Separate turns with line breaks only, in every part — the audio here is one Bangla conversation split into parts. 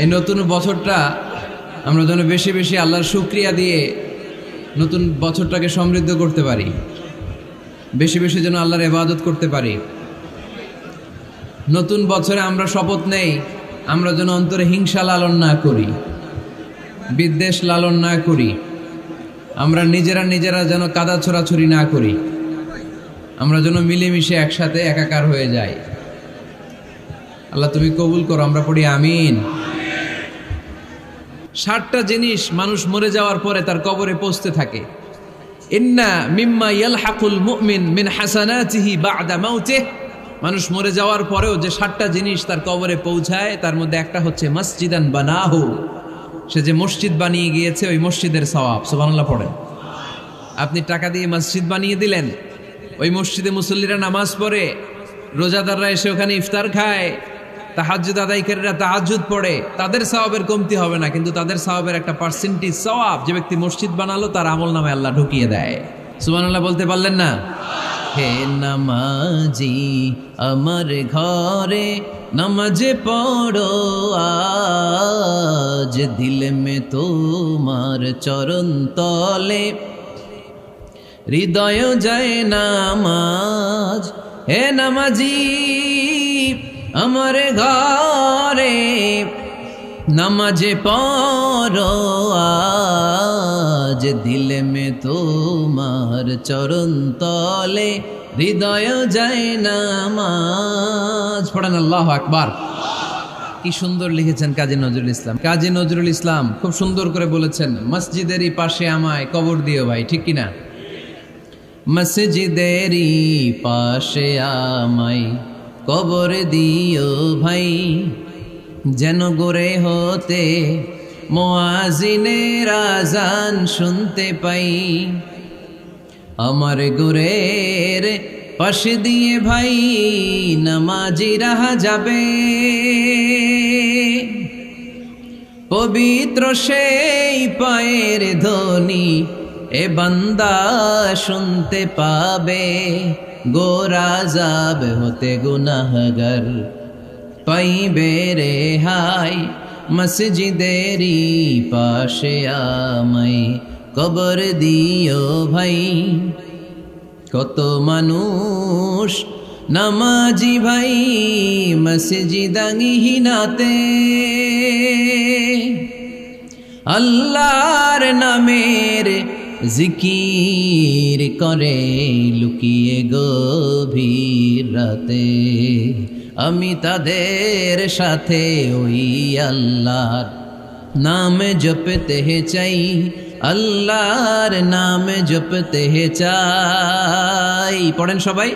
এই নতুন বছরটা আমরা যেন বেশি বেশি আল্লাহর শুকরিয়া দিয়ে নতুন বছরটাকে সমৃদ্ধ করতে পারি, বেশি বেশি যেন আল্লাহর ইবাদত করতে পারি। নতুন বছরে আমরা শপথ নেই, আমরা যেন অন্তরে হিংসা লালন না করি, বিদ্বেষ লালন না করি, আমরা নিজেরা যেন কাদা ছোড়াছুরি না করি, আমরা যেন মিলেমিশে একসাথে একাকার হয়ে যাই। আল্লাহ তুমি কবুল করো, আমরা পড়ি আমিন। 60টা জিনিস মানুষ মরে যাওয়ার পরে তার কবরে পৌঁছতে থাকে। ইন্না মিম্মা ইয়ালহাকুল মুমিন মিন হাসানাতিহি বা'দা মাউতিহি, মানুষ মরে যাওয়ার পরেও যে 60টা জিনিস তার কবরে পৌঁছায় তার মধ্যে একটা হচ্ছে মসজিদান বানাহু, সে যে মসজিদ বানিয়ে গিয়েছে ওই মসজিদের সওয়াব। সুবহানাল্লাহ পড়েন। আপনি টাকা দিয়ে মসজিদ বানিয়ে দিলেন, ওই মসজিদে মুসল্লিরা নামাজ পড়ে, রোজাদাররা এসে ওখানে ইফতার খায়, তাহাজ্জুদ আদায়কারীরা তাহাজ্জুদ পড়ে, তাদের সওয়াবের কমতি হবে না, কিন্তু তাদের সওয়াবের একটা পার্সেন্টেজ সওয়াব যে ব্যক্তি মসজিদ বানালো তার আমলনামায় আল্লাহ ঢুকিয়ে দেয়। সুবহানাল্লাহ বলতে পারলেন না? হে নামাজি আমার ঘরে নামাজ পড়ো আজ, দিল মে তোমার চরণ তলে হৃদয় যায় নামাজ। হে নামাজি আমার ঘরে নামাজ পড়ো আজ, দিল মে তোমার চরণ তলে হৃদয় যায় নামাজ। পড়েন আল্লাহু আকবার। কি সুন্দর লিখেছেন কাজী নজরুল ইসলাম। কাজী নজরুল ইসলাম খুব সুন্দর করে বলেছেন, মসজিদেরই পাশে আমায় কবর দিও ভাই, ঠিক কিনা? মসজিদেরই পাশে আমায় কবর দিও ভাই, যেন গোরে হতে মুয়াজ্জিনের আযান শুনতে পাই। আমার গোরের পাশে দিয়ে ভাই নামাজিরা যাবে, পবিত্র সেই পায়ের ধ্বনি এ বান্দা শুনতে পাবে। গোরা যাব হতে গুনাহগার পাইবে রেহাই, মসজিদেরই পাশে আমায় কবর দিও ভাই। কত মানুষ নামাজি ভাই মসজিদাঙ্গিহীনাতে, আল্লাহর নামের জিকির করে লুকিয়ে গভীর রাতে। আমি তাদের সাথে ওই আল্লাহর নাম জপতে চাই, আল্লাহর নাম জপতে চাই। পড়েন সবাই,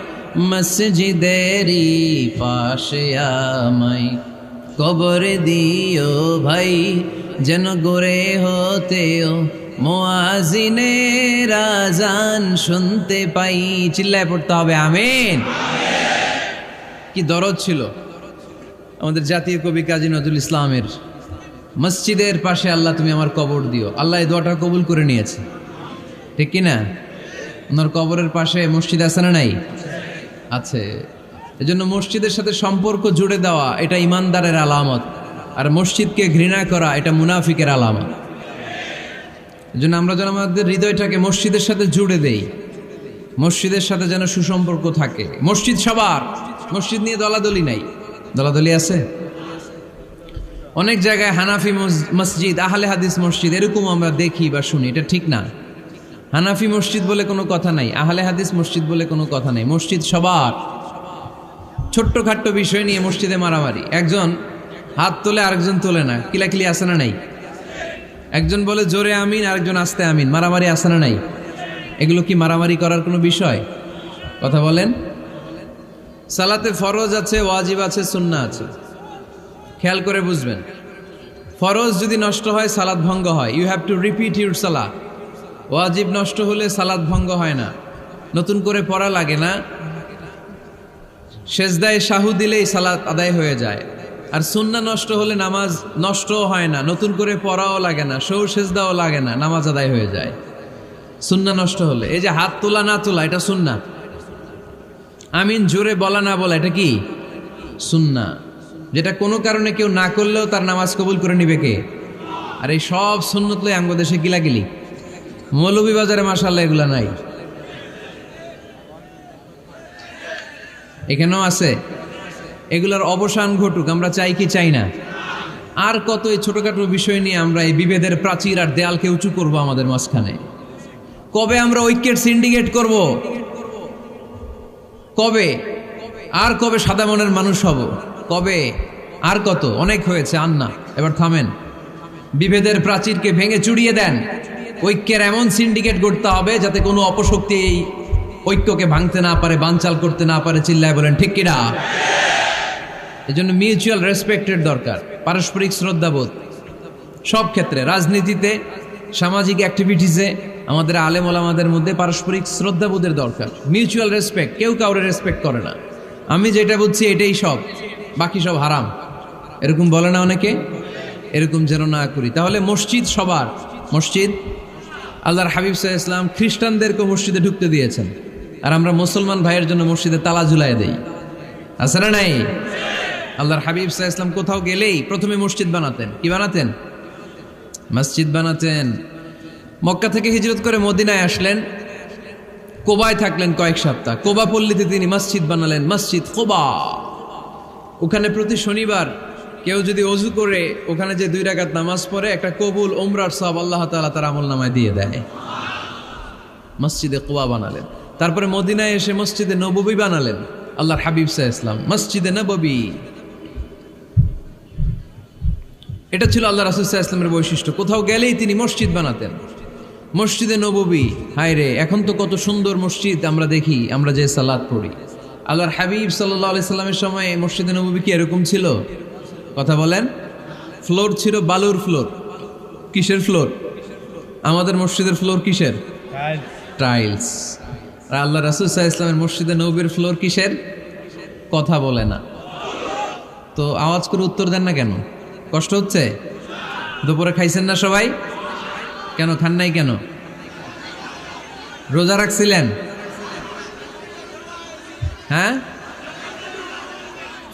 মসজিদেরই পাশে আমায় কবর দিও ভাই, যেন গোরে হতেও মুয়াজ্জিনের আযান শুনতে পাই। চিল্লায় পড়তে হবে আমিন। কি দরদ ছিল আমাদের জাতীয় কবি কাজী নজরুল ইসলামের, মসজিদের পাশে আল্লাহ তুমি আমার কবর দিও। আল্লাহ এই দোয়াটা কবুল করে নিয়েছে, ঠিক কিনা? ওনার কবরের পাশে মসজিদ আছে না নাই? আছে। এজন্য মসজিদের সাথে সম্পর্ক জুড়ে দেওয়া এটা ইমানদারের আলামত, আর মসজিদকে ঘৃণা করা এটা মুনাফিকের আলামত। এজন্য আমরা যেন আমাদের হৃদয়টাকে মসজিদের সাথে জুড়ে দেই, মসজিদের সাথে যেন সুসম্পর্ক থাকে। মসজিদ সবার, মসজিদ নিয়ে দলাদলি নাই। দলাদলি আছে অনেক জায়গায়, হানাফি মসজিদ, আহলে হাদিস মসজিদ এরকম আমরা দেখি বা শুনি, এটা ঠিক না। হানাফি মসজিদ বলে কোনো কথা নাই, আহলে হাদিস মসজিদ বলে কোনো কথা নাই। মসজিদ সবার। ছোট্টখাট্ট বিষয় নিয়ে মসজিদে মারামারি, একজন হাত তোলে আরেকজন তোলে না, কিলাকিলি আছে না নাই? একজন বলে জোরে আমিন, আরেকজন আস্তে আমিন, মারামারি আছে না নাই? এগুলো কি মারামারি করার কোনো বিষয়? কথা বলেন। সালাতে ফরজ আছে, ওয়াজিব আছে, সুন্নাহ আছে। খেয়াল করে বুঝবেন, ফরজ যদি নষ্ট হয় সালাত ভঙ্গ হয়, you have to repeat your সালাত। ওয়াজিব নষ্ট হলে সালাত ভঙ্গ হয় না, নতুন করে পড়া লাগে না, সেজদায় সাহু দিলেই সালাত আদায় হয়ে যায়। আর সুন্নাহ নষ্ট হলে নামাজ নষ্টও হয় না, নতুন করে পড়াও লাগে না, সৌ সেজদাও লাগে না, নামাজ আদায় হয়ে যায় সুন্নাহ নষ্ট হলে। এই যে হাত তোলা না তোলা এটা সুন্নাহ, আমিন জোরে বলা না বলা এটা কি সুন্নাহ। যেটা কোনো কারণে কেউ না করলেও তার নামাজ কবুল করে নিবে কে? আর এই সব সুন্নত লই আমগো দেশে গিলাগিলি। মৌলভীবাজারে মাশাআল্লাহ এগুলা নাই, এখানেও আছে। এগুলার অবসান ঘটুক, আমরা চাই কি চাই না? আর কত এই ছোটখাটো বিষয় নিয়ে আমরা এই বিভেদের প্রাচীর আর দেয়ালকে উঁচু করব আমাদের মাঝখানে? কবে আমরা ঐক্যের সিন্ডিকেট করব? কবে? আর কবে সাদা মনের মানুষ হব? কবে? আর কত? অনেক হয়েছে, আর না, এবার থামেন। বিভেদের প্রাচীরকে ভেঙে চুড়িয়ে দেন। ঐক্যের এমন সিন্ডিকেট গড়তে হবে যাতে কোনো অপশক্তি এই ঐক্যকে ভাঙতে না পারে, বানচাল করতে না পারে। চিল্লায় বলেন ঠিক কিনা? এজন্য মিউচুয়াল রেসপেক্টের দরকার, পারস্পরিক শ্রদ্ধাবোধ সব ক্ষেত্রে, রাজনীতিতে, সামাজিক অ্যাক্টিভিটিসে আমাদের আলেম ওলামাদের মধ্যে পারস্পরিক শ্রদ্ধাবোধের দরকার। মিউচুয়াল রেসপেক্ট, কেউ কাউরে রেসপেক্ট করে না। আমি যেটা বুঝছি এটাই সব, বাকি সব হারাম, এরকম বলে না অনেকে? এরকম যেন না করি। তাহলে মসজিদ সবার, মসজিদ আল্লাহর হাবিব সাল্লাল্লাহু আলাইহি ওয়াসাল্লাম খ্রিস্টানদেরকে মসজিদে ঢুকতে দিয়েছেন, আর আমরা মুসলমান ভাইয়ের জন্য মসজিদে তালা ঝুলাই দেই, আছে না নাই? আল্লাহর হাবিব সাল্লাল্লাহু আলাইহি ওয়াসাল্লাম কোথাও গেলেই প্রথমে মসজিদ বানাতেন। কি বানাতেন? মসজিদ বানাতেন। মক্কা থেকে হিজরত করে মদিনায় আসলেন, কোবায় থাকলেন কয়েক সপ্তাহ। কোবা পল্লীতে তিনি মসজিদ বানালেন, মসজিদ কোবা। ওখানে প্রতি শনিবার কেউ যদি অজু করে ওখানে যে 2 রাকাত নামাজ পড়ে, একটা কবুল উমরার সওয়াব আল্লাহ তাআলা তার আমলনামায় দিয়ে দেয়। মসজিদে কোবা বানালেন। তারপরে মদিনায় এসে মসজিদে নববী বানালেন আল্লাহর হাবিব সাল্লাল্লাহু আলাইহি ওয়াসাল্লাম, মসজিদে নববী। এটা ছিল আল্লাহ রাসূল সাল্লাল্লাহু আলাইহি ওয়াসাল্লামের বৈশিষ্ট্য। কোথাও গেলেই তিনি মসজিদ বানাতেন, মসজিদে নববী। হায় রে, এখন তো কত সুন্দর মসজিদ আমরা দেখি, আমরা যে সালাত পড়ি। আল্লাহর হাবিব সাল্লাল্লাহু আলাইহি সাল্লামের সময় মসজিদে নববী কি এরকম ছিল? কথা বলেন। ফ্লোর ছিল বালুর ফ্লোর। কিসের ফ্লোর? আমাদের মসজিদের ফ্লোর কিসের? টাইলস। আর আল্লাহ রাসূল সাল্লাল্লাহু আলাইহি ওয়াসাল্লামের মসজিদে নববীর ফ্লোর কিসের? কথা বলে না তো। আওয়াজ করে উত্তর দেন না কেন? কষ্ট হচ্ছে? দুপুরে খাইছেন না সবাই? কেন খান নাই কেন? রোজা রাখছিলেন? হ্যাঁ,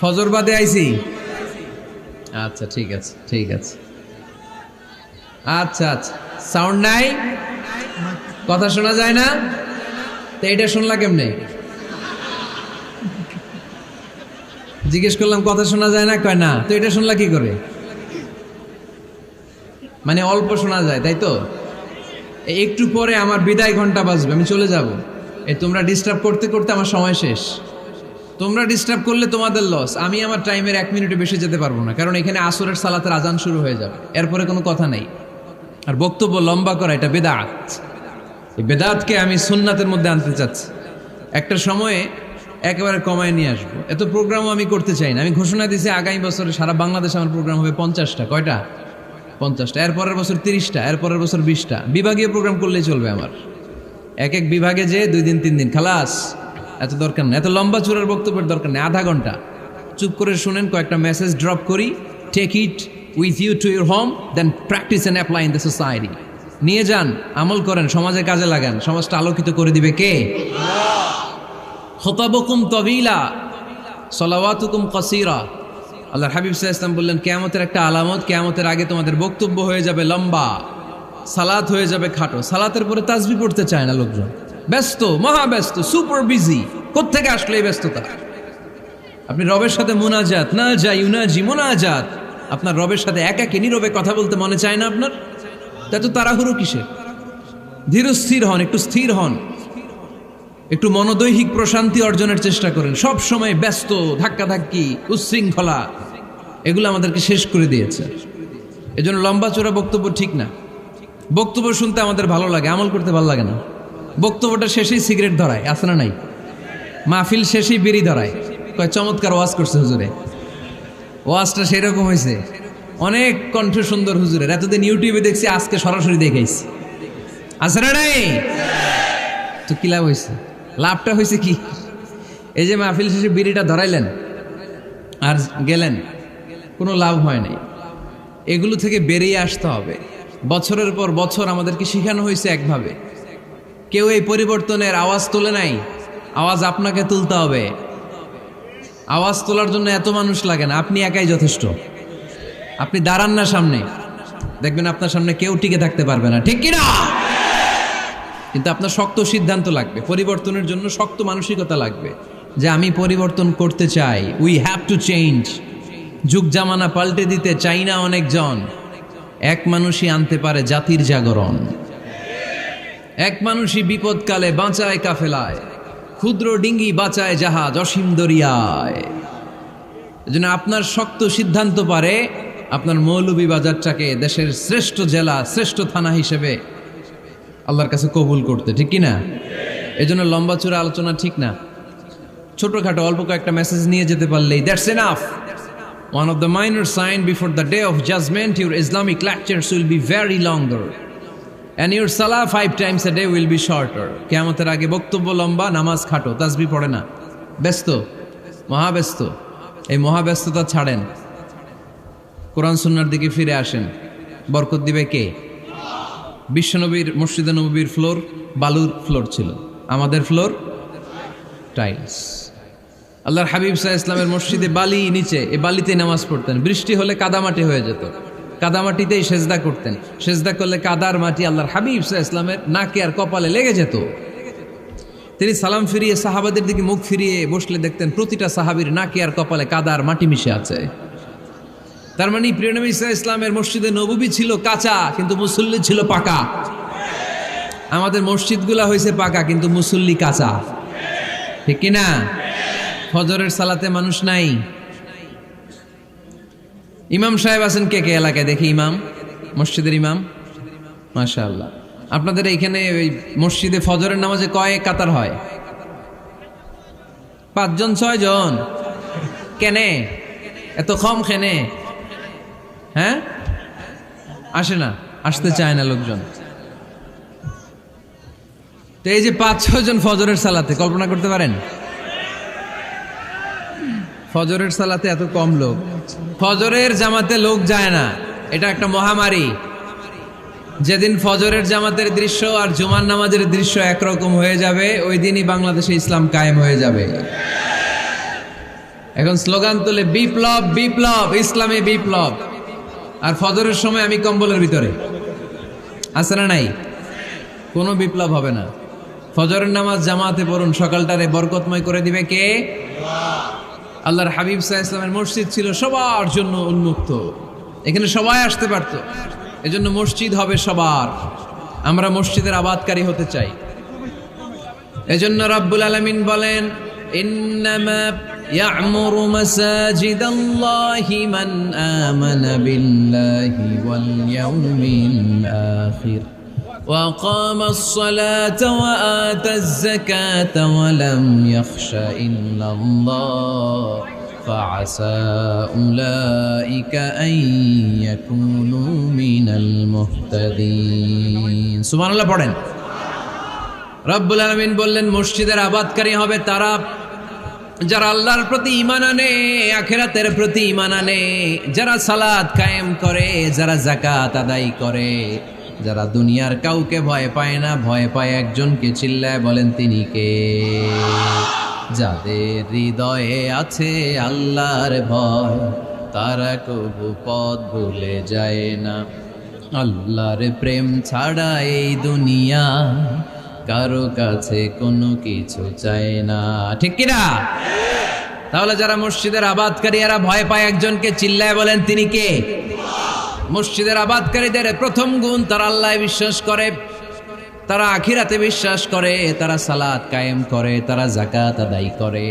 ফজর বাদে আইছি। আচ্ছা ঠিক আছে, ঠিক আছে। আচ্ছা আচ্ছা, সাউন্ড নাই, কথা শোনা যায় না? তো এটা শুনলা কেমনে? জিজ্ঞেস করলাম কথা শোনা যায় না, কয় না। তো এটা শুনলা কি করে? মানে অল্প শোনা যায়, তাই তো? একটু পরে আমার বিদায় ঘন্টা বাজবে, আমি চলে যাব। এই তোমরা ডিস্টার্ব করতে করতে আমার সময় শেষ। তোমরা ডিস্টার্ব করলে তোমাদের লস। আমি আমার টাইমের 1 মিনিটে বেশি যেতে পারবো না, কারণ এখানে আসরের সালাতের আজান শুরু হয়ে যাবে, এরপরে কোনো কথা নেই। আর বক্তব্য লম্বা করা এটা বেদাত। এই বেদাতকে আমি সুন্নাতের মধ্যে আনতে চাচ্ছি। একটা সময়ে একেবারে কমায় নিয়ে আসবো। এত প্রোগ্রামও আমি করতে চাই না। আমি ঘোষণা দিয়েছি আগামী বছরে সারা বাংলাদেশে আমার প্রোগ্রাম হবে 50টা। কয়টা? 50টা। এরপরের বছর 30টা, এরপরের বছর 20টা। বিভাগীয় প্রোগ্রাম করলেই চলবে আমার। এক এক বিভাগে যে 2 দিন 3 দিন খালাস। এত দরকার নেই, এত লম্বা চূড়ার বক্তব্যের দরকার নেই। আধা ঘন্টা চুপ করে শুনেন, কয়েকটা মেসেজ ড্রপ করি, take it with you to your home, then practice and apply in the society. নিয়ে যান, আমল করেন, সমাজে কাজে লাগান। সমাজটা আলোকিত করে দিবে কে? খুতাবুকুম তাবিলা সালাওয়াতুকুম কাসীরা। আল্লাহর হাবিব সাল্লাল্লাহু আলাইহি ওয়াসাল্লাম বললেন, কিয়ামতের একটা আলামত, কিয়ামতের আগে তোমাদের বক্তব্য হয়ে যাবে লম্বা, সালাত হয়ে যাবে খাটো। সালাতের পরে তাসবিহ পড়তে চায় না লোকজন, ব্যস্ত, মহাব্যস্ত, সুপার বিজি। কোত্থেকে আসলে এই ব্যস্ততা? আপনি রবের সাথে মুনাজাত, না যাই ইউনাজি মুনাজাত, আপনার রবের সাথে একাকী নীরবে কথা বলতে মনে চায় না আপনার? তা তো তাড়াহুড়ো কিসের? ধীর স্থির হন, একটু স্থির হন, একটু মনোদৈহিক প্রশান্তি অর্জনের চেষ্টা করেন। সব সময় ব্যস্ত, ধাক্কাধাক্কি, উচ্ছৃঙ্খলা, এগুলো আমাদেরকে শেষ করে দিয়েছে। এজন্য লম্বা চোরা বক্তব্য ঠিক না। বক্তব্য শুনতে আমাদের ভালো লাগে, আমল করতে ভালো লাগে না। বক্তব্যটা শেষেই সিগারেট ধরায়, আছে না নাই? মাহফিল শেষেই বিড়ি ধরায়, কয় চমৎকার ওয়াজ করছে হুজুরে। ওয়াজটা সেরকম হয়েছে, অনেক কণ্ঠ সুন্দর হুজুরের। এতদিন ইউটিউবে দেখছি, আজকে সরাসরি দেখাইছি, আছে না নাই? তো কি লাভ হয়েছে? লাভটা হয়েছে কি? এই যে মাহফিল শেষে বিড়িটা ধরাইলেন আর গেলেন, কোনো লাভ হয় নাই। এগুলো থেকে বেরিয়ে আসতে হবে। বছরের পর বছর আমাদেরকে শেখানো হয়েছে একভাবে। কেউ এই পরিবর্তনের আওয়াজ তোলে নাই, আওয়াজ আপনাকে তুলতে হবে। আওয়াজ তোলার জন্য এত মানুষ লাগে না, আপনি একাই যথেষ্ট। আপনি দাঁড়ান না সামনে, দেখবেন আপনার সামনে কেউ টিকে থাকতে পারবে না, ঠিক কিনা? কিন্তু আপনার শক্ত সিদ্ধান্ত লাগবে, পরিবর্তনের জন্য শক্ত মানসিকতা লাগবে যে আমি পরিবর্তন করতে চাই। We have to change. যুগ জামানা পাল্টে দিতে চাই না অনেকজন, এক মানুষই আনতে পারে জাতির জাগরণ। এক মানুষই বিপদকালে বাঁচায় কাফেলায়, ক্ষুদ্র ডিঙ্গি বাঁচায় জাহাজ অসীম দরিয়ায়। এজন্য আপনার শক্ত সিদ্ধান্ত পারে আপনার মৌলভীবাজারটাকে দেশের শ্রেষ্ঠ জেলা, শ্রেষ্ঠ থানা হিসেবে আল্লাহর কাছে কবুল করতে, ঠিক কিনা? এজন্য লম্বা চূড়া আলোচনা ঠিক না, ছোটখাটো অল্প কয়েকটা মেসেজ নিয়ে যেতে পারলেই that's enough. One of the minor sign before the day of judgment, your Islamic lectures will be very longer and your salah 5 times a day will be shorter. কিয়ামতের আগে বক্তব্য লম্বা, নামাজ খাটো, তাসবিহ পড়ে না, ব্যস্ত, মহাব্যস্ত। এই মহাব্যস্ততা ছাড়েন, কোরআন সুন্নাহর দিকে ফিরে আসেন। বরকত দিবে কে? বিশ্বনবীর মসজিদে নববীর ফ্লোর বালুর ফ্লোর ছিল, আমাদের ফ্লোর টাইলস। আল্লাহর হাবিব সাল্লাল্লাহু আলাইহি ওয়াসাল্লামের মসজিদে বালি নিচে, এই বালিতে নামাজ পড়তেন। বৃষ্টি হলে কাদামাটি হয়ে যেত, কাদামাটিতেই সেজদা করতেন। সেজদা করলে কাদার মাটি আল্লাহর হাবিব সাল্লাল্লাহু আলাইহি ওয়াসাল্লামের নাকে আর কপালে লেগে যেত। তিনি সালাম ফিরিয়ে সাহাবাদের দিকে মুখ ফিরিয়ে বসলে দেখতেন প্রতিটা সাহাবীর নাকে আর কপালে কাদার মাটি মিশে আছে। তার মানে প্রিয় নবী সাল্লাল্লাহু আলাইহি ওয়াসাল্লামের মসজিদে নববী ছিল কাঁচা, কিন্তু মুসল্লি ছিল পাকা। আমাদের মসজিদগুলা হয়েছে পাকা, কিন্তু মুসল্লি কাঁচা, ঠিক কিনা? ফজরের সালাতে মানুষ নাই। ইমাম সাহেব আছেন কে কে এলাকায়? দেখি ইমাম, মসজিদের ইমাম, মাশাআল্লাহ। আপনাদের এইখানে ওই মসজিদে ফজরের নামাজে কয় কাতার হয়? 5 জন 6 জন? কেনে এত কম? কেনে? হ্যাঁ, আসে না, আসতে চায় না লোকজন। তো এই যে 5-6 জন ফজরের সালাতে, কল্পনা করতে পারেন ফজরের সালাতে এত কম লোক। ফজরের জামাতে লোক যায় না, এটা একটা মহামারী। যেদিন ফজরের জামাতের দৃশ্য আর জুমার নামাজের দৃশ্য একরকম হয়ে যাবে, ওই দিনই বাংলাদেশে ইসলাম কায়েম হয়ে যাবে। এখন স্লোগান তুলে বিপ্লব বিপ্লব, ইসলামী বিপ্লব। আর ফজরের সময় আমি কম্বলের ভিতরে, আছে না নাই? কোনো বিপ্লব হবে না। ফজরের নামাজ জামাতে পড়ুন, সকালটারে বরকতময় করে দিবে কে? আল্লাহর হাবিব সাল্লাল্লাহু আলাইহি ওয়াসাল্লামের মসজিদ ছিল সবার জন্য উন্মুক্ত, এখানে সবাই আসতে পারত। এজন্য মসজিদ হবে সবার। আমরা মসজিদের আবাদকারী হতে চাই। এজন্য রাব্বুল আলামিন বলেন, ইন্নামা ইয়া'মুরু মাসাজিদাল্লাহি মান আমানা বিল্লাহি ওয়াল ইয়াউমিল আখির ওয়া আকামাস সালাতা ওয়া আতাজ যাকাতা ওয়া লাম ইয়াখশা ইল্লাল্লাহ ফাআসা উলাইকা আন ইয়াকুনু মিনাল মুহতাদিন। সুবহানাল্লাহ পড়েন। রব্বুল আলামিন বললেন, মসজিদের আবাদকারী হবে তারা যারা আল্লাহর প্রতি ঈমান আনে, আখিরাতের প্রতি ঈমান আনে, যারা সালাত কায়েম করে, যারা যাকাত আদায় করে, যারা দুনিয়ার কাউকে ভয় পায় না, ভয় পায় একজনকে। চিল্লায় বলেন তিনি কে? যাদের হৃদয়ে আছে আল্লাহর ভয়, তারা কবু পথ ভুলে যায় না। আল্লাহর প্রেম ছাড়া এই দুনিয়া কারো কাছে কোনো কিছু চায় না, ঠিক কিনা? তাহলে যারা মসজিদের আবাদকারী, এরা ভয় পায় একজনকে। চিল্লায় বলেন তিনি কে? মসজিদের আবাদকারীদের প্রথম গুণ, তারা আল্লাহয় বিশ্বাস করে, তারা আখিরাতে বিশ্বাস করে, তারা সালাত কায়েম করে, তারা যাকাত আদায় করে,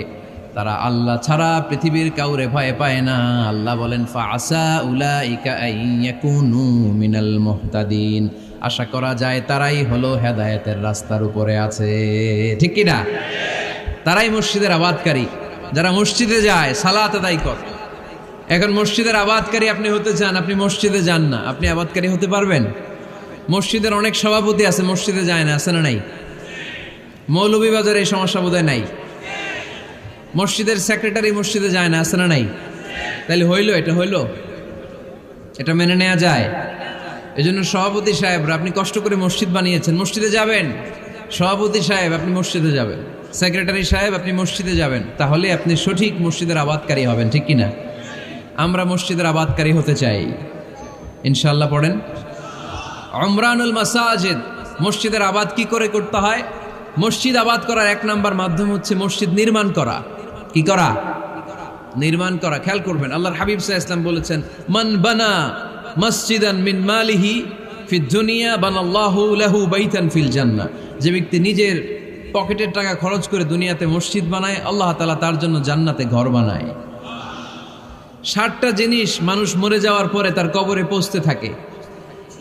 তারা আল্লাহ ছাড়া পৃথিবীর কাউরে ভয় পায় না। আল্লাহ বলেন, ফাআসা উলাইকা আন ইয়াকুনু মিনাল মুহতাদিন। আশা করা যায় তারাই হলো হেদায়েতের রাস্তার উপরে আছে, ঠিক কি না? তারাই মসজিদের আবাদকারী, যারা মসজিদে যায়, সালাত আদায় করে। এখন মসজিদের আবাদকারী আপনি হতে চান, আপনি মসজিদে যান না, আপনি আবাদকারী হতে পারবেন? মসজিদের অনেক সভাপতি আছে, মসজিদে যায় না, আছে না নাই? মৌলভীবাজারে এই সমস্যা বোধহয় নাই। মসজিদের সেক্রেটারি মসজিদে যায় না, আছে না নাই? তাহলে হইল, এটা হইল, এটা মেনে নেওয়া যায়? এজন্য সভাপতি সাহেবরা, আপনি কষ্ট করে মসজিদ বানিয়েছেন, মসজিদে যাবেন। সভাপতি সাহেব, আপনি মসজিদে যাবেন। সেক্রেটারি সাহেব আপনি মসজিদে যাবেন, তাহলে আপনি সঠিক মসজিদের আবাদকারী হবেন, ঠিক কিনা? আমরা মসজিদের আবাদকারী হতে চাই ইনশাআল্লাহ। পড়েন উমরানুল মাসাজিদ। মসজিদের আবাদ কি করে করতে হয়? মসজিদ আবাদ করার এক নাম্বার মাধ্যম হচ্ছে মসজিদ নির্মাণ করা। কি করা? নির্মাণ করা। খেয়াল করবেন, আল্লাহর হাবিব সাল্লাল্লাহু আলাইহি ওয়াসাল্লাম বলেছেন, মান বানা মসজিদান মিন মালিহি ফিদ দুনিয়া বানাল্লাহু লাহু বাইতান ফিল জান্নাহ। যে ব্যক্তি নিজের পকেটের টাকা খরচ করে দুনিয়াতে মসজিদ বানায়, আল্লাহ তাআলা তার জন্য জান্নাতে ঘর বানায়। 60টা জিনিস মানুষ মরে যাওয়ার পরে তার কবরে পৌঁছতে থাকে।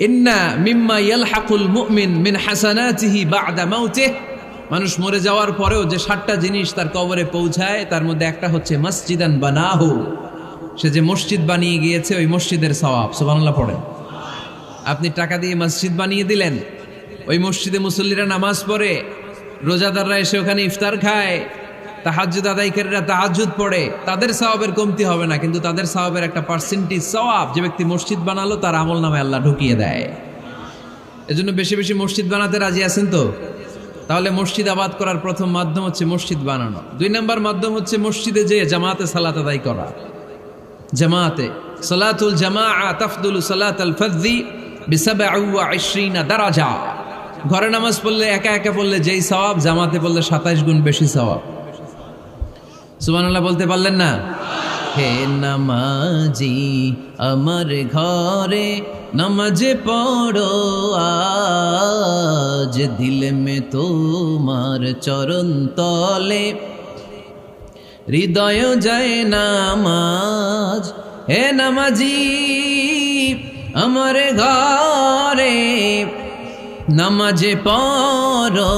ইন্না মিম্মা ইয়ালহাকুল মুমিন মিন হাসানাতিহি বা'দা মাউতিহি। মানুষ মরে যাওয়ার পরেও যে 60টা জিনিস তার কবরে পৌঁছায়, তার মধ্যে একটা হচ্ছে মসজিদান বানাহু। সে যে মসজিদ বানিয়ে গিয়েছে, ওই মসজিদের সওয়াব। সুবহানাল্লাহ পড়েন। আপনি টাকা দিয়ে মসজিদ বানিয়ে দিলেন, ওই মসজিদে মুসল্লিরা নামাজ পড়ে, রোজাদাররা এসে ওখানে ইফতার খায়, তাহাজ্জুদ আদায়কারীরা তাহাজ্জুদ পড়ে, তাদের সওয়াবের কমতি হবে না, কিন্তু তাদের সওয়াবের একটা পার্সেন্টেজ সওয়াব যে ব্যক্তি মসজিদ বানালো তার আমল নামে আল্লাহ ঢুকিয়ে দেয়। এজন্য বেশি বেশি মসজিদ বানাতে রাজি আছেন তো? তাহলে মসজিদ আবাদ করার প্রথম মাধ্যম হচ্ছে মসজিদ বানানো। 2 নম্বর মাধ্যম হচ্ছে মসজিদে যে জামাতে সালাত আদায় করা। জামাতে সালাতুল জামাআ তাফদুলু সালাতাল ফাযযি বি27 দারাজা। ঘরে নামাজ পড়লে একা একা পড়লে যেই সওয়াব, জামাতে পড়লে 27 গুণ বেশি সওয়াব। সুবহানাল্লাহ বলতে পারলেন না? হে নামাজি আমার ঘরে নামাজ পড়ো আজ, দিলে মে তোমার চরণ তলে হৃদয় যায় নামাজ। হে নামাজি আমার ঘরে নামাজে পড়ো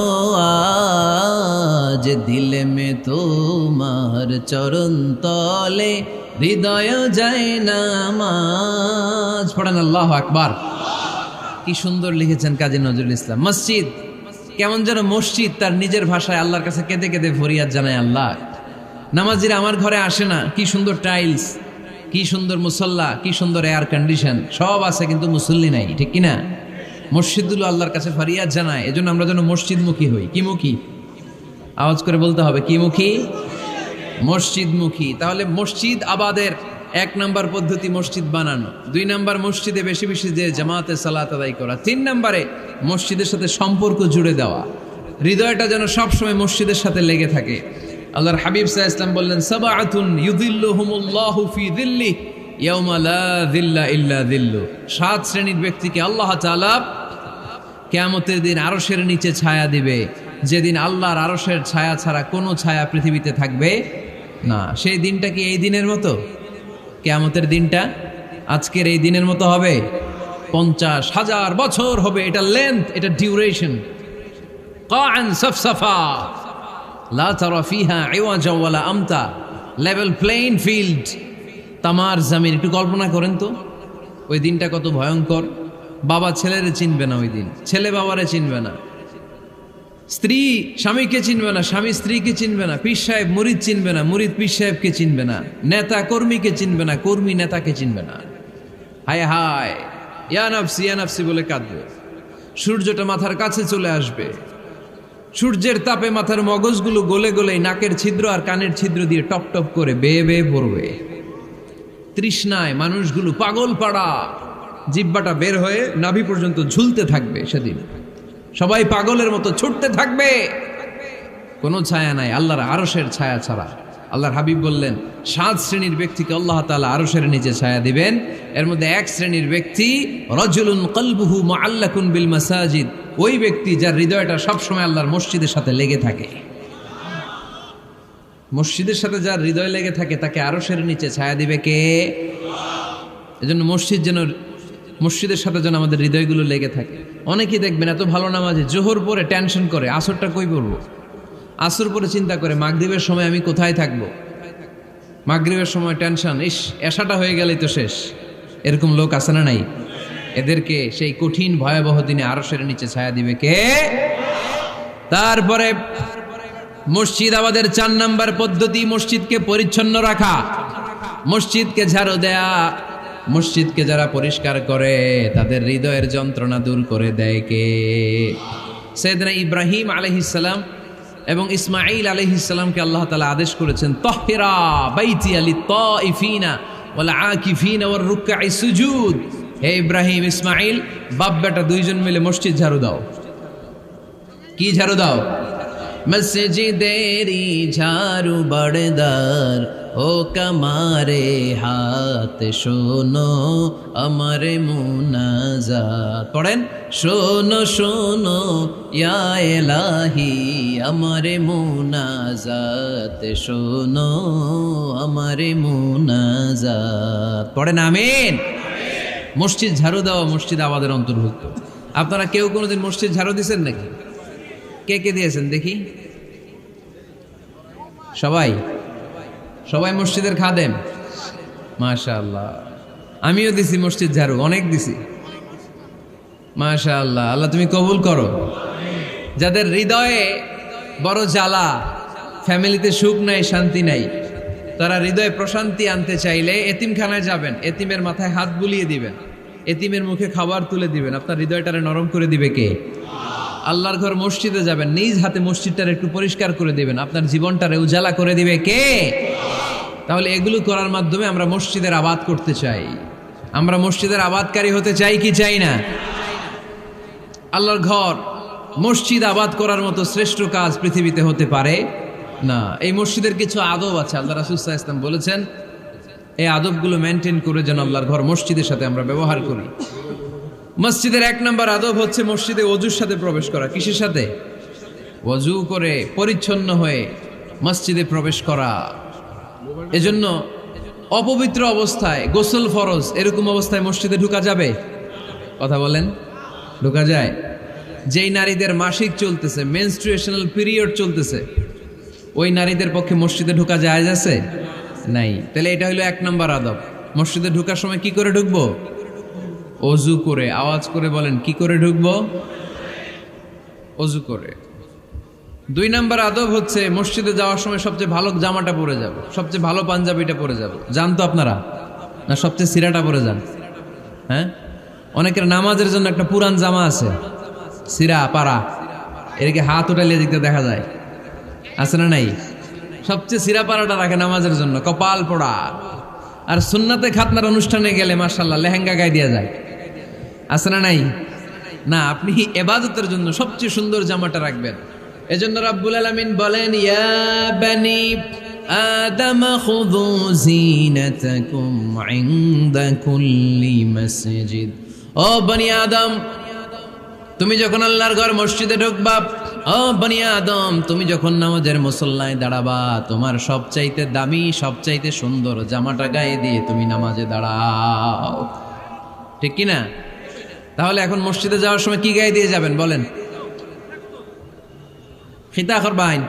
আজ, দিলে মে তোমার চরণ তলে হৃদয় যায় নামাজ। পড়েন আল্লাহু আকবার। কি সুন্দর লিখেছেন কাজী নজরুল ইসলাম। মসজিদ কেমন যেন মসজিদ তার নিজের ভাষায় আল্লাহর কাছে কেঁদে কেঁদে ফরিয়াদ জানায়, আল্লাহ নামাজিরা আমার ঘরে আসে না, কি সুন্দর টাইলস, কি সুন্দর মুসল্লা, কি সুন্দর এয়ার কন্ডিশন, সব আছে কিন্তু মুসল্লি নাই, ঠিক কিনা? মসজিদগুলো আল্লাহর কাছে ফরিয়াদ জানায়। এজন্য আমরা যেন মসজিদমুখী হই। কি মুখী? আওয়াজ করে বলতে হবে, কি মুখী? মসজিদমুখী। তাহলে মসজিদ আবাদের 1 নম্বর পদ্ধতি মসজিদ বানানো। 2 নম্বর মসজিদে বেশি বেশি যে জামাতে সালাত আদায় করা। 3 নম্বরে মসজিদের সাথে সম্পর্ক জুড়ে দেওয়া, হৃদয়টা যেন সবসময় মসজিদের সাথে লেগে থাকে। আল্লাহর হাবিব সাল্লাল্লাহু আলাইহি ওয়াসাল্লাম বললেন, সাবআতুন ইউযিল্লুহুমুল্লাহু ফি যিল্লিহি ইয়াউমা লা যিল্লা ইল্লা যিল্লু। 7 শ্রেণীর ব্যক্তিকে আল্লাহ তাআলা কিয়ামতের দিন আরশের নিচে ছায়া দিবে, যেদিন আল্লাহর আরশের ছায়া ছাড়া কোনো ছায়া পৃথিবীতে থাকবে না। সেই দিনটা কি এই দিনের মতো? কিয়ামতের দিনটা আজকের এই দিনের মতো হবে? 50,000 বছর হবে। এটা লেন্থ, এটা ডিউরেশন। কাআন সাফসাফা লা তারা ফিহা ইওয়াজা ওয়ালা আমতা। লেভেল প্লেইং ফিল্ড, তামার জমিন। একটু কল্পনা করেন তো ওই দিনটা কত ভয়ঙ্কর। বাবা ছেলেরে চিনবে না ওই দিন, ছেলে বাবারে চিনবে না, স্ত্রী স্বামীকে চিনবে না, স্বামী স্ত্রীকে চিনবে না, পীর সাহেব মুরিদ চিনবে না, মুরিদ পীর সাহেবকে চিনবে না, নেতা কর্মীকে চিনবে না, কর্মী নেতাকে চিনবে না। হায় হায়, ইয়া নাফসি ইয়া নাফসি বলে কাঁদবে। সূর্যটা মাথার কাছে চলে আসবে, সূর্যের তাপে মাথার মগজগুলো গলে গলে নাকের ছিদ্র আর কানের ছিদ্র দিয়ে টপ টপ করে বেয়ে বেয়ে পড়বে। তৃষ্ণায় মানুষগুলো পাগল পাড়া, জিহ্বাটা বের হয়ে নাভি পর্যন্ত ঝুলতে থাকবে। সেদিন সবাই পাগলের মতো ছুটতে থাকবে, কোনো ছায়া নাই আল্লাহর আরশের ছায়া ছাড়া। আল্লাহর হাবিব বললেন, 7 শ্রেণীর ব্যক্তিকে আল্লাহ তাআলা আরশের নিচে ছায়া দিবেন। এর মধ্যে 1 শ্রেণীর ব্যক্তি রাজুলুন কলবুহু মুআল্লাকুন বিল মাসাজিদ। ওই ব্যক্তি যার হৃদয়টা সবসময় আল্লাহর মসজিদের সাথে লেগে থাকে। মসজিদের সাথে যার হৃদয় লেগে থাকে তাকে আরশের নিচে ছায়া দিবে কে? এজন্য মসজিদের সাথে যেন আমাদের হৃদয়গুলো লেগে থাকে। অনেকেই দেখবেন এত ভালো নামাজে, জোহর পরে টেনশন করে আসরটা কই পড়বো, আসর পরে চিন্তা করে মাগরিবের সময় আমি কোথায় থাকবো, মাগরিবের সময় টেনশন, ইস এশাটা হয়ে গেলেই তো শেষ। এরকম লোক আছে না নাই? এদেরকে সেই কঠিন ভয়াবহ দিনে আরশের নিচে ছায়া দিবে কে? তারপরে মসজিদ আমাদের 4 নম্বর পদ্ধতি, মসজিদকে পরিচ্ছন্ন রাখা, মসজিদকে ঝাড়ু দেয়া। মসজিদকে যারা পরিষ্কার করে তাদের হৃদয়ের যন্ত্রণা দূর করে দেয় কে? সাইয়েদনা ইব্রাহিম আলাইহিস সালাম এবং ইসমাঈল আলাইহিস সালামকে আল্লাহ তাআলা আদেশ করেছেন তাহহিরা বাইতিয়া লিত্তাইফিনা ওয়াল আকিফিনা ওয়ার রুকআই সুজুদ। হে ইব্রাহিম, ইসমাঈল, বাপ বেটা দুইজন মিলে মসজিদ ঝাড়ু দাও। কি ঝাড়ু দাও? মসজিদেরি ঝাড়ু বড়দার ও কমারে হাত শোনো আমারে মুনাজাত। পড়েন, শোনো শোনো ইয়া ইলাহি আমারে মুনাজাত, শোনো আমারে মুনাজাত। পড়েন আমিন। মসজিদ ঝাড়ু দেওয়া মসজিদ আবাদের অন্তর্ভুক্ত। আপনারা কেউ কোনোদিন মসজিদ ঝাড়ু দিয়েছেন নাকি? কে কে দিয়েছেন দেখি? সবাই? সবাই মসজিদের খাদেম? মাশাআল্লাহ। আমিও দিছি মসজিদ ঝাড়ু, অনেক দিছি। মাশাআল্লাহ, আল্লাহ তুমি কবুল করো। যাদের হৃদয়ে বড় জ্বালা, ফ্যামিলিতে সুখ নাই, শান্তি নাই, তারা হৃদয়ে প্রশান্তি আনতে চাইলে এতিমখানায় যাবেন, এতিমের মাথায় হাত বুলিয়ে দিবেন, এতিমের মুখে খাবার তুলে দিবেন। আপনার হৃদয়টারে নরম করে দিবে কে? আল্লাহর ঘর মসজিদে যাবেন, নিজ হাতে মসজিদটারে একটু পরিষ্কার করে দিবেন, আপনার জীবনটারে উজালা করে দিবে কে? তাহলে এগুলো করার মাধ্যমে আমরা মসজিদের আবাদ করতে চাই। আমরা মসজিদের আবাদকারী হতে চাই কি চাই না? আল্লাহর ঘর মসজিদ আবাদ করার মতো শ্রেষ্ঠ কাজ পৃথিবীতে হতে পারে না। এই মসজিদের কিছু আদব আছে, আল্লাহ রাসূল সাল্লাল্লাহু আলাইহি ওয়াসাল্লাম বলেছেন এই আদবগুলো মেনটেন করে যেন আল্লাহর ঘর মসজিদের সাথে আমরা ব্যবহার করি। মসজিদের 1 নম্বর আদব হচ্ছে মসজিদে ওযুর সাথে প্রবেশ করা। কিসের সাথে? ওযু করে পরিচ্ছন্ন হয়ে মসজিদে প্রবেশ করা। এজন্য অপবিত্র অবস্থায় গোসল ফরজ, এরকম অবস্থায় মসজিদে ঢোকা যাবে? কথা বলেন, ঢোকা যায়? যেই নারীদের মাসিক চলতেছে, মেনস্ট্রুয়েশনাল পিরিয়ড চলতেছে, ওই নারীদের পক্ষে মসজিদে ঢোকা জায়েজ আছে? নাই। তাহলে এটা হলো 1 নম্বর আদব। মসজিদে ঢোকার সময় কি করে ঢুকবো? ওযু করে। আওয়াজ করে বলেন, কি করে ঢুকবো? ওযু করে। 2 নম্বর আদব হচ্ছে মসজিদে যাওয়ার সময় সবচেয়ে ভালো জামাটা পরে যাব, সবচেয়ে ভালো পাঞ্জাবিটা পরে যাব। জান তো আপনারা? না সবচেয়ে সিরাটা পরে যান? হ্যাঁ, অনেকের নামাজের জন্য একটা পুরান জামা আছে, সিরা পাড়া, এদিকে হাত উঠাইলে দিতে দেখা যায়, আছে না নাই? সবচেয়ে সিরা পাড়াটা রাখে নামাজের জন্য, কপাল পোড়া। আর সুন্নাতে খাতনার অনুষ্ঠানে গেলে মাশাআল্লাহ লেহেঙ্গা গায়ে দেওয়া যায়, আছে না নাই? না, আপনি ইবাদতের জন্য সবচেয়ে সুন্দর জামাটা রাখবেন। এজন্য রাব্বুল আলামিন বলেন, ইয়া বানি আদম খুযু জিনাতাকুম ইনদা কুল্লি মসজিদ। ও বনি আদম, তুমি যখন আল্লাহর ঘর মসজিদে ঢুকবা, ও বনি আদম, তুমি যখন নামাজের মুসল্লায় দাঁড়াবা, তোমার সবচাইতে দামি, সবচাইতে সুন্দর জামাটা গায়ে দিয়ে তুমি নামাজে দাঁড়াও। ঠিক কি না? তাহলে এখন মসজিদে যাওয়ার সময় কি গায়ে দিয়ে যাবেন বলেন? খিতা করবাইন?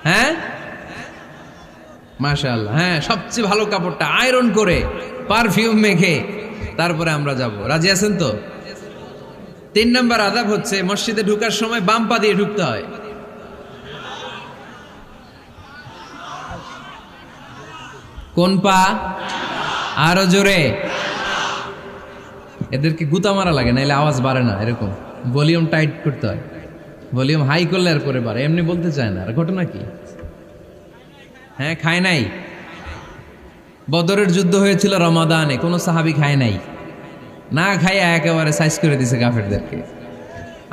হ্যাঁ, মাশাআল্লাহ। হ্যাঁ, সবচেয়ে ভালো কাপড়টা আয়রন করে পারফিউম মেখে তারপরে আমরা যাব। রাজি আছেন তো? 3 নম্বর আদব হচ্ছে মসজিদে ঢোকার সময় বাম পা দিয়ে ঢুকতে হয়। কোন পা? আরো জোরে। এদেরকে গুতা মারা লাগে, নাইলে আওয়াজ বাড়ে না। এরকম ভলিউম টাইট করতে হয়, ভলিউম হাই করলে আর পরে বাড়ে। এমনি বলতে চায় না। আর ঘটনা কি? হ্যাঁ, খায় নাই। বদরের যুদ্ধ হয়েছিল রমাদানে, কোনো সাহাবী খায় নাই। না খাইয়া একেবারে সাইজ করে দিছে কাফেরদেরকে।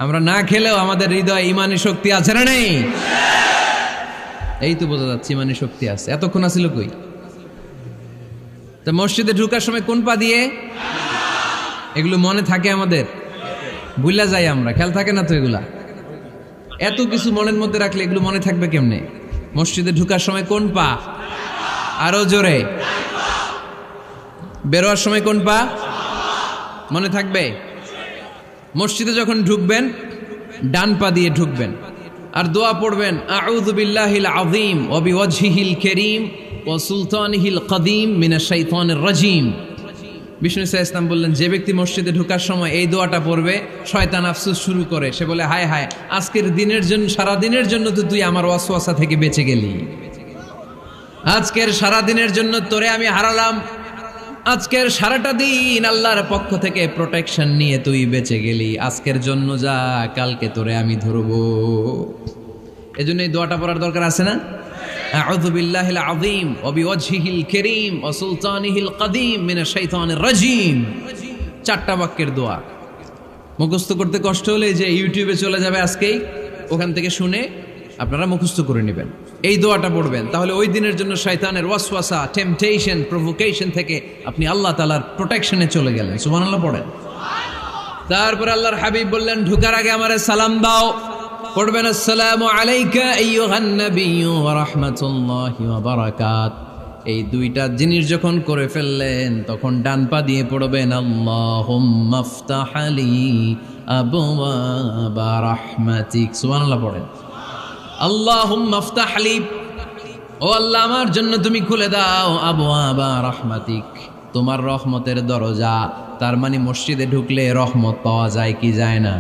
আমরা না খেলেও আমাদের হৃদয়ে ইমানি শক্তি আছে না নেই? এই তো বোঝা যাচ্ছে ইমানি শক্তি আছে। এতক্ষণ আছিল কই? তো মসজিদে ঢোকার সময় কোন পা দিয়ে? এগুলো মনে থাকে আমাদের? ভুলা যাই আমরা, খেয়াল থাকে না তো এগুলা। এত কিছু মনের মধ্যে রাখলে এগুলো মনে থাকবে কেমনে? মসজিদে ঢোকার সময় কোন পা? আরো জোরে। বেরোয়ার সময় কোন পা? মনে থাকবে? মসজিদে যখন ঢুকবেন ডান পা দিয়ে ঢুকবেন, আর দোয়া পড়বেন, আউযু বিল্লাহিল আযীম ওয়া বিওয়াজহিল কারীম ওয়া সুলতানিহিল কদীম মিনাশ শাইতানির রাজীম। বিষ্ণু সাল্লাল্লাহু আলাইহি ওয়াসাল্লাম বললেন, যে ব্যক্তি মসজিদে ঢোকার সময় এই দোয়াটা পড়বে, শয়তান আফসোস শুরু করে। সে বলে, হায় হায়, আজকের দিনের জন্য, সারা দিনের জন্য তো তুই আমার ওয়াসওয়াসা থেকে বেঁচে গেলি। আজকের সারা দিনের জন্য তোরে আমি হারালাম। আজকের সারাটা দিন আল্লাহর পক্ষ থেকে প্রোটেকশন নিয়ে তুই বেঁচে গেলি। আজকের জন্য যা, কালকে তোরে আমি ধরবো। এজন্য এই দোয়াটা পড়ার দরকার আছে না? আউযু বিল্লাহিল আযীম ওয়া বিওয়াজহিল কারীম ওয়া সুলতানিহিল কাদীম মিনাশ শাইতানির রাজীম। 4টা বাক্যের দোয়া। মুখস্থ করতে কষ্ট হলে যে ইউটিউবে চলে যাবে আজকেই, ওখান থেকে শুনে আপনারা মুখস্থ করে নেবেন, এই দোয়াটা পড়বেন। তাহলে ওই দিনের জন্য শয়তানের ওয়াসওয়াসা, টেম্পটেশন, প্রভোকেশন থেকে আপনি আল্লাহ তাআলার প্রোটেকশনে চলে গেলেন। সুবহানাল্লাহ পড়েন। তারপর আল্লাহর হাবিব বললেন, ঢোকার আগে আমারে সালাম দাও। পড়বেন, আসসালামু আলাইকা আইয়ুহান নাবিয়্যু ওয়া রাহমাতুল্লাহি ওয়া বারাকাত। এই 2টা জিনিস যখন করে ফেললেন, তখন ডান পা দিয়ে পড়বেন, আল্লাহুম্মা আফতাহ লি আবওয়াবা রাহমাতিক। সুবহানাল্লাহ পড়েন। আল্লাহুম্মা আফতাহ লি, ও আল্লাহ আমার জন্য তুমি খুলে দাও আবওয়াবা রাহমাতিক, তোমার রহমতের দরজা। তার মানে মসজিদে ঢুকলে রহমত পাওয়া যায় কি যায় না?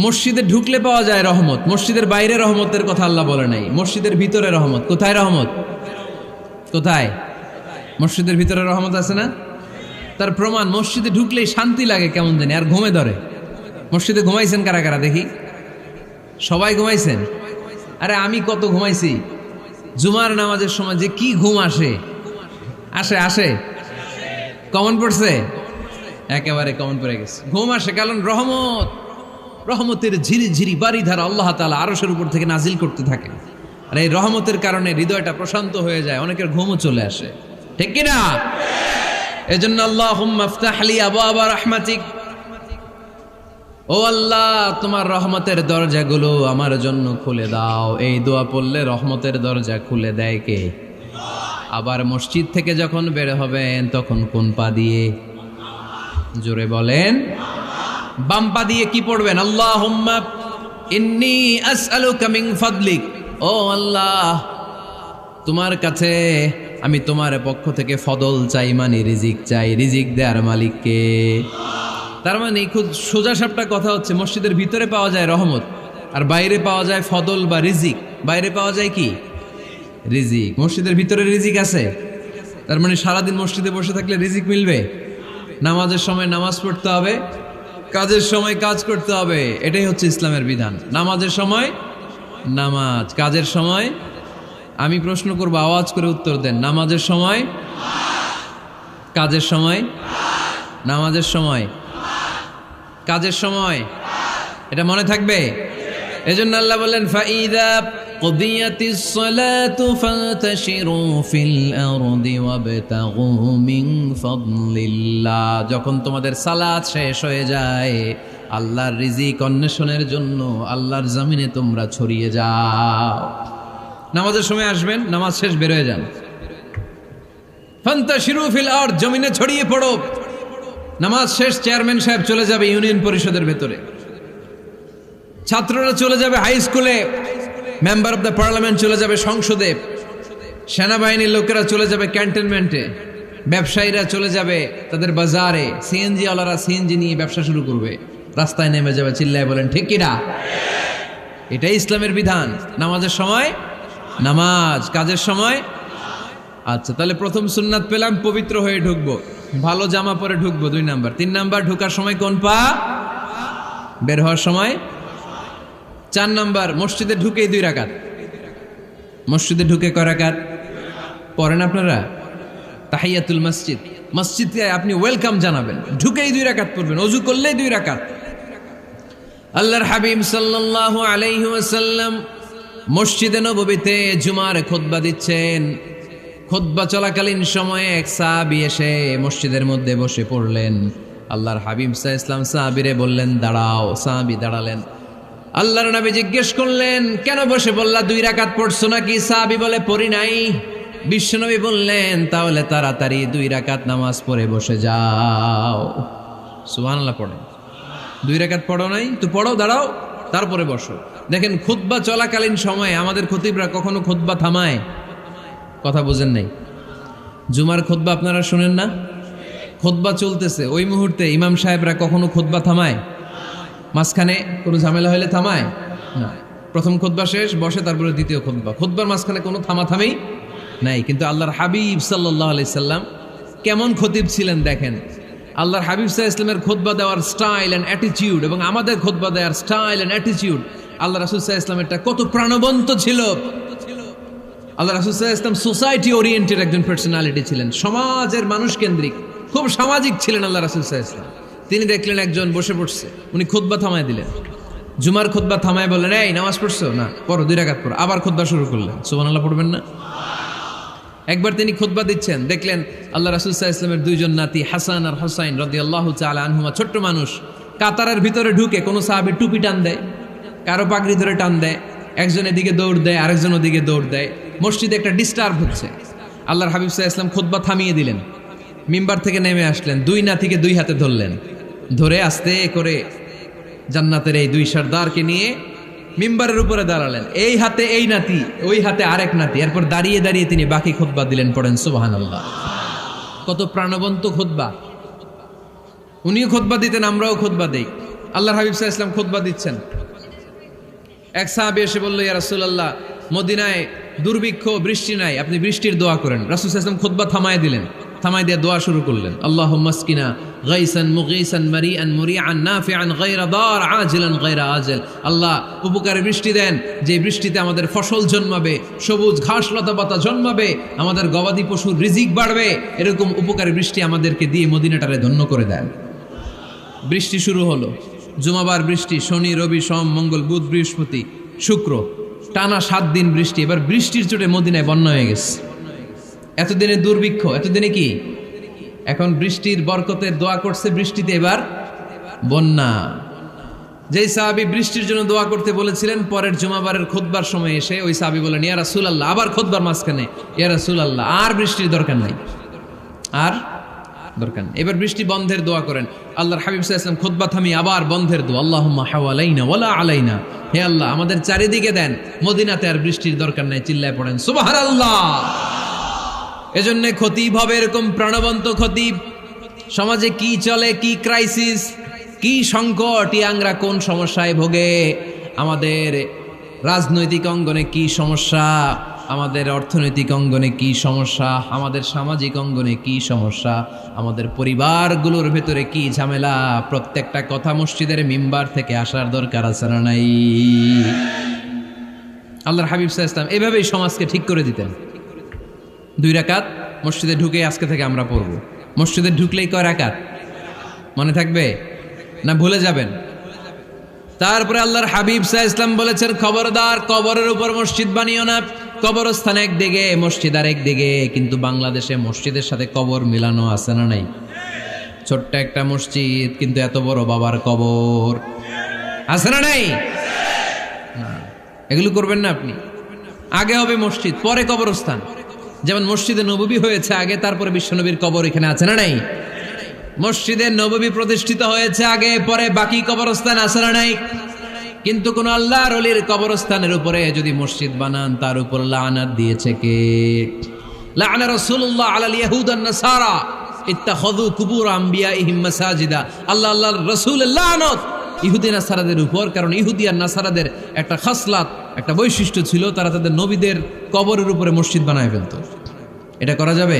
মসজিদে ঢুকলে পাওয়া যায় রহমত। মসজিদের বাইরে রহমতের কথা আল্লাহ বলে নাই, মসজিদের ভিতরে রহমত। কোথায় রহমত? কোথায়? মসজিদের ভিতরে রহমত আছে না? তার প্রমাণ, মসজিদে ঢুকলেই শান্তি লাগে কেমন জানি, আর ঘুমে ধরে। মসজিদে ঘুমাইছেন কারা কারা দেখি? সবাই ঘুমাইছেন? আরে আমি কত ঘুমাইছি। জুমার নামাজের সময় যে কি ঘুম আসে, আসে আসে কমন পড়ছে, একেবারে কমন পড়ে গেছে। ঘুম আসে কারণ রহমত, রহমতের ঝিরি ঝিরি বাড়ি ধারা আল্লাহ তাআলা আরশের উপর থেকে নাজিল করতে থাকে। আর এই রহমতের কারণে হৃদয়টা প্রশান্ত হয়ে যায়, অনেকের ঘুমও চলে আসে, ঠিক কি না? এজন্য আল্লাহুম্মা আফতাহ লি আবওয়াবা রাহমাতিক, ও আল্লাহ তোমার রহমতের দরজাগুলো আমার জন্য খুলে দাও। এই দোয়া পড়লে রহমতের দরজা খুলে দেয় কে? আবার মসজিদ থেকে যখন বের হবেন তখন কোন পা দিয়ে? জোরে বলেন। বাম পা দিয়ে কি পড়বেন? আল্লাহুম্মা ইন্নী আসআলুকা মিন ফাদলিক, ও আল্লাহ তোমার কাছে আমি তোমার পক্ষ থেকে ফদল চাই, মানে রিজিক চাই। রিজিক দেওয়ার মালিক কে? তার মানে খুব সোজা সাপটা কথা হচ্ছে, মসজিদের ভিতরে পাওয়া যায় রহমত, আর বাইরে পাওয়া যায় ফদল বা রিজিক। বাইরে পাওয়া যায় কি? রিজিক। মসজিদের ভিতরে রিজিক আছে। তার মানে সারাদিন মসজিদে বসে থাকলে রিজিক মিলবে? নামাজের সময় নামাজ পড়তে হবে, কাজের সময় কাজ করতে হবে। এটাই হচ্ছে ইসলামের বিধান। নামাজের সময় নামাজ, কাজের সময়। আমি প্রশ্ন করবো, আওয়াজ করে উত্তর দেন। নামাজের সময়, কাজের সময়, নামাজের সময়, কাজের সময়। এটা মনে থাকবে। এজন্য আল্লাহ বললেন, ফাইদা কুদিয়াতিস সালাতু ফান্তাশিরু ফিল আরদি ওয়াবতাগু মিন ফাদলিল্লাহ। যখন তোমাদের সালাত শেষ হয়ে যায়, আল্লাহর রিজিক অন্বেষণের জন্য আল্লাহর জমিনে তোমরা ছড়িয়ে যাও। নামাজের সময় আসবেন, নামাজ শেষ বের হয়ে যান। ফান্তাশিরু ফিল আরদ, জমিনে ছড়িয়ে পড়ো। নামাজ শেষ, চেয়ারম্যান সাহেব চলে যাবে ইউনিয়ন পরিষদের ভেতরে, ছাত্ররা চলে যাবে হাই স্কুলে, মেম্বার অফ দ্য পার্লামেন্ট চলে যাবে সংসদে, সেনাবাহিনীর লোকেরা চলে যাবে ক্যান্টনমেন্টে, ব্যবসায়ীরা চলে যাবে তাদের বাজারে, সিএনজি ওয়ালারা সিএনজি নিয়ে ব্যবসা শুরু করবে, রাস্তায় নেমে যাবে। চিল্লায় বলেন ঠিক কিনা? এটাই ইসলামের বিধান। নামাজের সময় নামাজ, কাজের সময়। আচ্ছা, তাহলে প্রথম সুন্নাত পেলাম, পবিত্র হয়ে ঢুকবো, ভালো জামা পরে ঢুকবো। 2 নাম্বার। 3 নাম্বার, ঢোকার সময় কোন পা? বের হওয়ার সময়। 4 নাম্বার, মসজিদে ঢুকেই 2 রাকাত। মসজিদে ঢুকে কয় রাকাত পড়েন আপনারা? তাহিয়াতুল মসজিদ। মসজিদে আপনি ওয়েলকাম জানাবেন, ঢুকেই 2 রাকাত পড়বেন, ওযু করলেই 2 রাকাত। আল্লাহর হাবিব সাল্লাল্লাহু আলাইহি ওয়াসাল্লাম মসজিদে নববীতে জুমার খুতবা দিচ্ছেন। খুতবা চলাকালীন সময়ে এক সাহাবী এসে মসজিদের মধ্যে বসে পড়লেন। আল্লাহর হাবিব সাল্লাল্লাহু আলাইহি ওয়াসাল্লাম সাহাবীরে বললেন দাঁড়াও। সাহাবী দাঁড়ালেন। আল্লাহর নবী জিজ্ঞেস করলেন, কেন বসে বললা? 2 রাকাত পড়ছো নাকি? সাহাবী বলে, পড়ি নাই। বিশ্বনবী বললেন, তাহলে তাড়াতাড়ি 2 রাকাত নামাজ পড়ে বসে যাও। সুবহানাল্লাহ পড়েন। 2 রাকাত পড়ো নাই তো পড়ো, দাঁড়াও, তারপরে বসো। দেখেন, খুতবা চলাকালীন সময়ে আমাদের খতিবরা কখনো খুতবা থামায়? কথা বুঝেন নাই? জুমার খুতবা আপনারা শুনেন না? খুতবা চলতেছে, ওই মুহূর্তে ইমাম সাহেবরা কখনো খুতবা থামায়? মাঝখানে কোনো ঝামেলা হলে থামায় না। প্রথম খুতবা শেষ, বসে, তারপরে দ্বিতীয় খুতবা। খুতবার মাঝখানে কোনো থামাথামি নাই। কিন্তু আল্লাহর হাবিব সাল্লাল্লাহু আলাইহি সাল্লাম কেমন খতিব ছিলেন দেখেন। আল্লাহর হাবিব সাল্লাল্লাহু আলাইহি সাল্লামের খুতবা দেওয়ার স্টাইল অ্যান্ড অ্যাটিটিউড এবং আমাদের খুতবা দেওয়ার স্টাইল অ্যান্ড অ্যাটিটিউড আল্লাহ রাসূল সাল্লাল্লাহু আলাইহি ওয়াসাল্লামেরটা কত প্রাণবন্ত ছিল। আল্লাহ রাসূল সাল্লাল্লাহু আলাইহি ওয়াসাল্লাম সোসাইটি ওরিয়েন্টেড একজন পার্সোনালিটি ছিলেন, সমাজের মানুষ কেন্দ্রিক, খুব সামাজিক ছিলেন আল্লাহ রাসূল সাল্লাল্লাহু আলাইহি ওয়াসাল্লাম। তিনি দেখলেন একজন বসে পড়ছে, উনি খুতবা থামায় দিলেন, জুমার খুতবা থামায় বললেন, এই নামাজ পড়ছো না, পড়ো 2 রাকাত পড়ো। আবার খুতবা শুরু করলেন, সুবহানাল্লাহ পড়বেন না? একবার তিনি খুতবা দিচ্ছেন, দেখলেন আল্লাহ রাসূল সাল্লাল্লাহু আলাইহি ওয়াসাল্লামের 2 জন নাতি হাসান আর হুসাইন রাদিয়াল্লাহু তাআলা আনহুমা, ছোট্ট মানুষ, কাতারের ভিতরে ঢুকে কোন সাহাবী টুপি টান দেয়, কারো পাগড়ি ধরে টান দেয়, একজন এদিকে দৌড় দেয়, আরেকজন ওদিকে দৌড় দেয়, মসজিদে একটা ডিস্টার্ব হচ্ছে। আল্লাহর হাবিব সাল্লাল্লাহু আলাইহি ওয়াসাল্লাম খুতবা থামিয়ে দিলেন, মিম্বার থেকে নেমে আসলেন, 2 নাতিকে 2 হাতে ধরলেন, ধরে আস্তে করে জান্নাতের এই 2 সর্দারকে নিয়ে মিম্বারের উপরে দাঁড়ালেন, এই হাতে এই নাতি, ওই হাতে আরেক নাতি। এরপর দাঁড়িয়ে দাঁড়িয়ে তিনি বাকি খুতবা দিলেন, পড়েন সুবহানাল্লাহ। কত প্রাণবন্ত খুতবা! উনিও খুতবা দিতেন, আমরাও খুতবা দেই। আল্লাহর হাবিব সাল্লাল্লাহু আলাইহি ওয়াসাল্লাম খুতবা দিচ্ছেন, এক সাহাবী এসে বলল, ইয়া রাসূলুল্লাহ, মদিনায় দুর্ভিক্ষ, বৃষ্টি নাই, আপনি বৃষ্টির দোয়া করেন। রাসূল সাল্লাল্লাহু আলাইহি ওয়াসাল্লাম খুতবা থামায় দিলেন, থামায় দিয়ে দোয়া শুরু করলেন, আল্লাহুম্মা আসকিনা গাইসান মুগীসান মারিআন মুরিআন নাফিআন গায়রা দার আজিলান গায়রা আজল। আল্লাহ উপকারে বৃষ্টি দেন, যে বৃষ্টিতে আমাদের ফসল জন্মাবে, সবুজ ঘাস লতা পাতা জন্মাবে, আমাদের গবাদি পশুর রিজিক বাড়বে, এরকম উপকারী বৃষ্টি আমাদেরকে দিয়ে মদিনাটারে ধন্য করে দেন। বৃষ্টি শুরু হলো, জুমাবার বৃষ্টি, শনি রবি সোম মঙ্গল বুধ বৃহস্পতি শুক্র, টানা 7 দিন বৃষ্টি। এবার বৃষ্টির চোটে মদিনায় বন্যা হয়ে গেছে। এতদিনে দুর্ভিক্ষ, এতদিনে কি, এখন বৃষ্টির বরকতের দোয়া করছে, বৃষ্টিতে এবার বন্যা। যেই সাহাবী বৃষ্টির জন্য দোয়া করতে বলেছিলেন, পরের জুমাবারের খুতবার সময় এসে ওই সাহাবী বলেন, ইয়া রাসূলুল্লাহ, আবার খুতবার মাঝখানে, ইয়া রাসূলুল্লাহ, আর বৃষ্টির দরকার নাই, আর দরকার নেই, এবার বৃষ্টি বন্ধের দোয়া করেন। আল্লাহর হাবিব সাল্লাল্লাহু আলাইহি ওয়াসাল্লাম খুতবা থামিয়ে আবার বন্ধের দোয়া, আল্লাহুম্মা হাওয়ালাইনা ওয়ালা আলাইনা, হে আল্লাহ আমাদের চারিদিকে দেন, মদিনাতে আর বৃষ্টির দরকার নাই। চিল্লায় পড়েন সুবহানাল্লাহ। এজন্য খতিব হবে এরকম প্রাণবন্ত খতিব। সমাজে কি চলে, কি ক্রাইসিস, কি সংকট, ইয়াংরা কোন সমস্যায় ভোগে, আমাদের রাজনৈতিক অঙ্গনে কি সমস্যা, আমাদের অর্থনৈতিক অঙ্গনে কি সমস্যা, আমাদের সামাজিক অঙ্গনে কি সমস্যা, আমাদের পরিবারগুলোর ভেতরে কি ঝামেলা, প্রত্যেকটা কথা মসজিদের মিম্বার থেকে আসার দরকার আছে না নাই? আল্লাহর হাবিব সাল্লাল্লাহু আলাইহি ওয়াসাল্লাম এভাবেই সমাজকে ঠিক করে দিতেন। 2 রাকাত মসজিদে ঢুকে আজকে থেকে আমরা পড়ব। মসজিদে ঢুকলেই কয় রাকাত মনে থাকবে না ভুলে যাবেন? তারপরে আল্লাহর হাবিব সাল্লাল্লাহু আলাইহি ওয়াসাল্লাম বলেছেন, খবরদার কবরের উপর মসজিদ বানিও না। কবরস্থান একদিকে, মসজিদ আর একদিকে, কিন্তু বাংলাদেশে মসজিদের সাথে কবর মিলানো আছে না নাই? ছোট্ট একটা মসজিদ, কিন্তু এত বড় বাবার কবর আছে না নাই? এগুলো করবেন না আপনি। আগে হবে মসজিদ, পরে কবরস্থান। যেমন মসজিদে নববী হয়েছে আগে, তারপরে বিশ্বনবীর কবর এখানে আছে না নাই? মসজিদে নববী প্রতিষ্ঠিত হয়েছে আগে, পরে বাকি কবরস্থান আছে না নাই? কিন্তু কোন আল্লাহর ওলির কবরস্থানের উপরে যদি মসজিদ বানান, তার উপর লানাত দিয়েছে কে? লাআনা রাসূলুল্লাহ আলাল ইয়াহুদ ওয়ান নাসারা ইত্তাখাযু কুবুর আমবিয়াইহিম মাসাজিদা। আল্লাহর রাসূলের লানত ইহুদি নাসারাদের উপর, কারণ ইহুদি আর নাসারাদের একটা খাসলাত, একটা বৈশিষ্ট্য ছিল, তারা তাদের নবীদের কবরের উপরে মসজিদ বানায় ফেলতো। এটা করা যাবে?